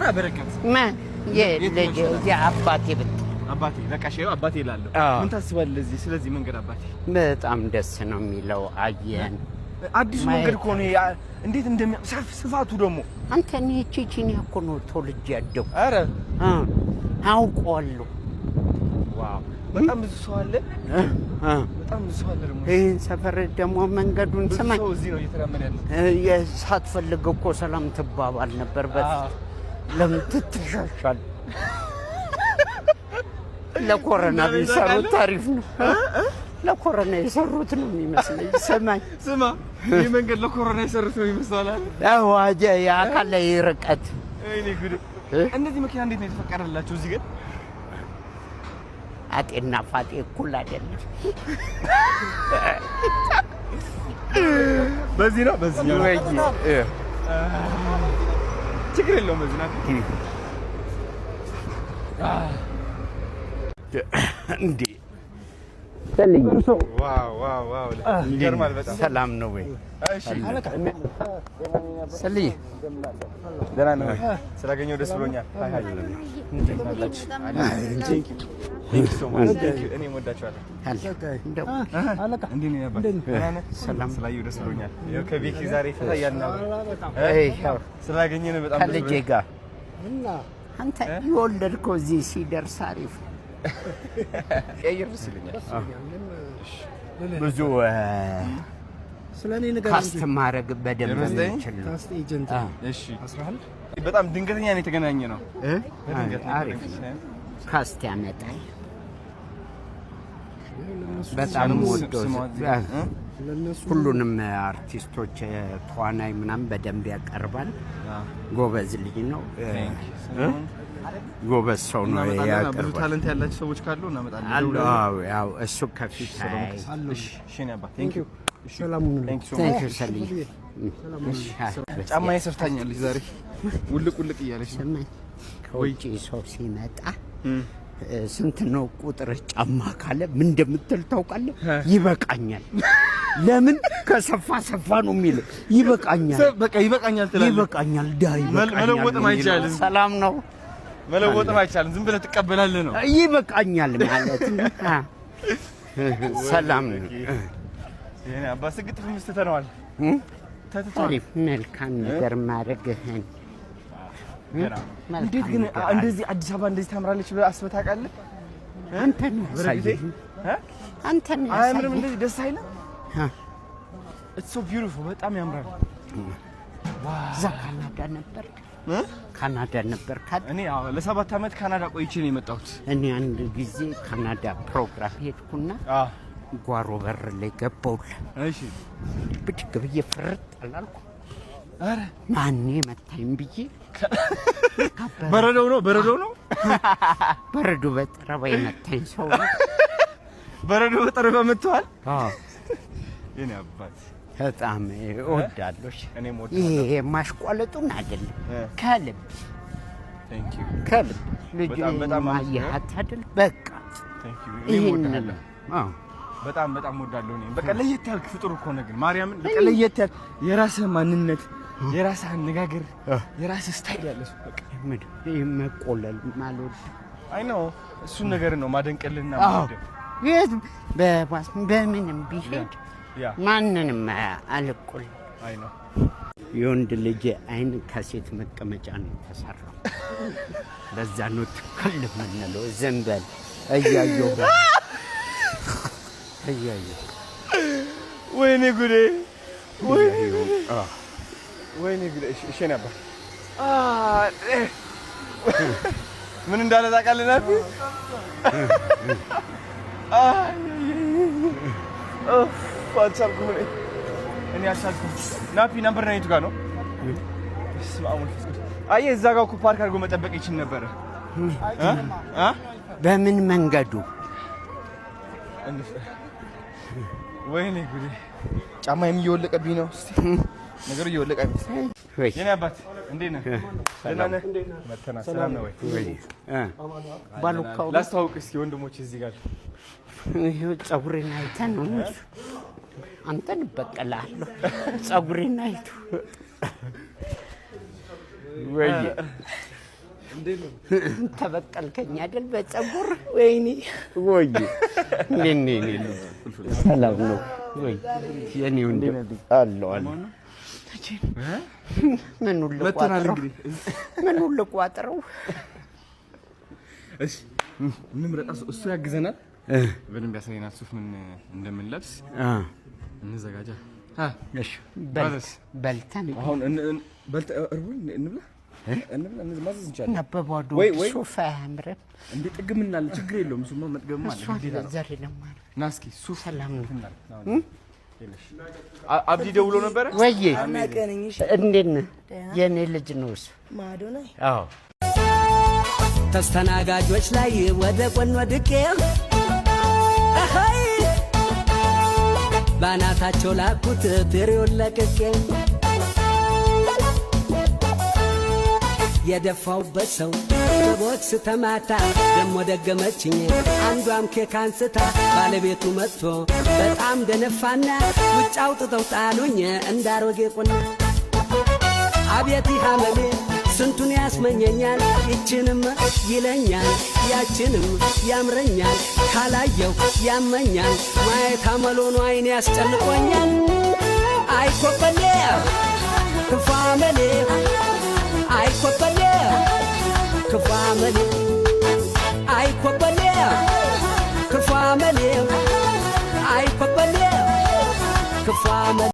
ጥራ በረከት ማን የአባቴ ብት አባቴ ለቃሽ አባቴ ይላል ምን ታስባለህ ስለዚህ መንገድ አባቴ በጣም ደስ ነው የሚለው አየን አዲስ መንገድ ኮኔ እንዴት እንደሚያስፋቱ ደግሞ አንተ ነህ ቺቺኒ እኮ ነው ተወልጄ ያደው አረ አውቀዋለሁ ዋው በጣም ብዙ ሰው አለ በጣም ብዙ ሰው አለ ደግሞ ይሄን ሰፈር ደግሞ መንገዱን ሰማይ ሰው እዚህ ነው እየተራመደ ያለው የሳትፈልግ እኮ ሰላም ትባባል ነበር በፊት ለምን ትትሻሻል ለኮሮና ቢሰሩት ታሪፍ ነው ለኮሮና የሰሩት ነው የሚመስለኝ ሰማይ ስማ ይሄ መንገድ ለኮሮና የሰሩት ነው ይመስላል አዋጀ ያካለ ይርቀት እኔ ጉድ እንደዚህ መኪና እንዴት ነው የተፈቀደላችሁ እዚህ ግን አጤና ፋጤ እኩል አይደለም በዚህ ነው ችግር የለውም በዚህ ነው እንዴ ዋው ይገርማል በጣም ሰላም ነው ወይ እሺ ሰልይ ደህና ነው ስላገኘው ደስ ብሎኛል ሃይ Thank you so much. እኔ ወዳችኋለሁ አለቃ እንዴ ነው ያባ ሰላም ስላየው ደስ ብሎኛል ከቤኪ ዛሬ ፈታያልና ስላገኘን በጣም ደስ ከልጄ ጋር እና አንተ ይወልደድከው እዚህ ሲደርስ አሪፍ ይርስልኛል ብዙ ስለኔ ነገር ካስተማረግ በደንብ ይችላል ካስት ኤጀንት እሺ 11 በጣም ድንገተኛ ነው የተገናኘ ነው አሪፍ ካስት ያመጣል በጣም ወዶስ ሁሉንም አርቲስቶች ተዋናይ ምናምን በደንብ ያቀርባል ጎበዝ ልጅ ነው ጎበዝ ሰው ነው ያቀርባል ብዙ ታለንት ያላችሁ ሰዎች ካሉ እናመጣለን አዎ ያው እሱ ከፊት እሺ ሼናባ ቴንክ ዩ ሰላሙን ቴንክ ዩ ሰሊ ጫማ ይሰርታኛለች ዛሬ ውልቅ እያለች ሰማይ ከውጪ ሰው ሲመጣ ስንት ነው ቁጥር ጫማ ካለ ምን እንደምትል ታውቃለህ ይበቃኛል ለምን ከሰፋ ነው የሚል ይበቃኛል በቃ ይበቃኛል ትላለህ ይበቃኛል ዳይ መለወጥም አይቻልም ሰላም ነው መለወጥም አይቻልም ዝም ብለህ ትቀበላለህ ነው ይበቃኛል ማለት ሰላም ነው የኔ አባስ ግጥፍ ምስተተነዋል ታሪፍ መልካም ነገር ማድረግህን እንዴት ግን እንደዚህ አዲስ አበባ እንደዚህ ታምራለች ብለህ አስበህ ታውቃለህ አንተ ነው አንተ ነው ምንም እንደዚህ ደስ አይልም it's so beautiful በጣም ያምራል ዋው ካናዳ ነበር እኔ ለ7 አመት ካናዳ ቆይቼ ነው የመጣሁት እኔ አንድ ጊዜ ካናዳ ፕሮግራም ሄድኩና ጓሮ በር ላይ ገባሁልህ እሺ ብድግ ብዬ ፍርጥ አላልኩ አረ ማን መታኝ ብዬ በረዶ ነው በረዶ በጠረባ መታኝ ሰው በረዶ በጠረባ መጥቷል የኔ አባት በጣም እወዳለሁ እኔም ወዳለሁ ይሄ ማሽቋለጡን አይደለም ከልብ ቴንክ ዩ ከልብ ልጅ በጣም አያት አይደል በቃ ቴንክ ዩ እኔም ወዳለሁ በጣም ወዳለሁ እኔ በቃ ለየት ያልክ ፍጡር እኮ ነው ግን ማርያምን በቃ ለየት ያልክ የራስህ ማንነት የራስህ አነጋገር የራስህ ስታይል ያለሽ በቃ ምን መቆለል ማለት አይ ነው እሱን ነገር ነው ማደንቀልና ማለት የት በምንም ቢሄድ ማንንም አልቆል አይ ነው የወንድ ልጅ አይን ከሴት መቀመጫ ነው ተሰራው ለዛ ነው ትከልፍ ምንለው ዘንበል እያየው ወይኔ ጉዴ ወይኔ ጉዴ እሺ ነበር ምን እንዳለ ታውቃለህ ናፊ ፋንቻልኩ እኔ አልቻልኩም ናፊ ነምበር ነው የቱ ጋር ነው አይ እዛ ጋር እኮ ፓርክ አድርጎ መጠበቅ ይችል ነበር በምን መንገዱ ወይኔ ጉዴ ጫማዬም እየወለቀብኝ ነው እስቲ ነገሩ እየወለቀ አይመስልም የኔ አባት እንዴት ነህ መተና ሰላም ነው ወይ ባሉካው ላስተዋውቅ እስኪ ወንድሞች እዚህ ጋር ይሄው ጸጉሬን አይተህ ነው አንተን በቀላለሁ ጸጉሬን አይተህ ወይ ተበቀልከኝ አይደል በፀጉር ወይኔ ወይ ነኝ ሰላም ነው ወይ የኔ ወንድ አለው ምኑን ልቋጥረው እሺ እንምረጥ እሱ ያግዘናል በደንብ ያሳየናል ሱፍ ምን እንደምንለብስ እንዘጋጃ እሺ በልተን አሁን እንብላ ማዘዝ እንችላለን ነበባዶ ሱፍ አያምርም እንዴ ጥግምናል ችግር የለውም እሱማ መጥገም ማለት ዛሬ ለማር ና እስኪ ሱፍ ሰላም ነው አብዲ ደውሎ ነበር ወይዬ እንዴት ነህ የኔ ልጅ ነው እሱ ማዶ ነው አዎ ተስተናጋጆች ላይ ወደ ጎን ወድቄ ባናታቸው ላኩት ትሪውን ለቅቄ የደፋውበት ሰው በቦክስ ተማታ ደሞ ደገመችኝ አንዷም ኬክ አንስታ ባለቤቱ መጥቶ በጣም ደነፋና ውጭ አውጥተው ጣሉኝ እንዳሮጌ ቁና አቤት ሐመሜ ስንቱን ያስመኘኛል ይችንም ይለኛል ያችንም ያምረኛል ካላየው ያመኛል ማየት አመሎኑ አይኔ ያስጨንቆኛል አይኮበሌ ክፋመሌ አይኮበሌ ክፋመሌ አይኮበሌ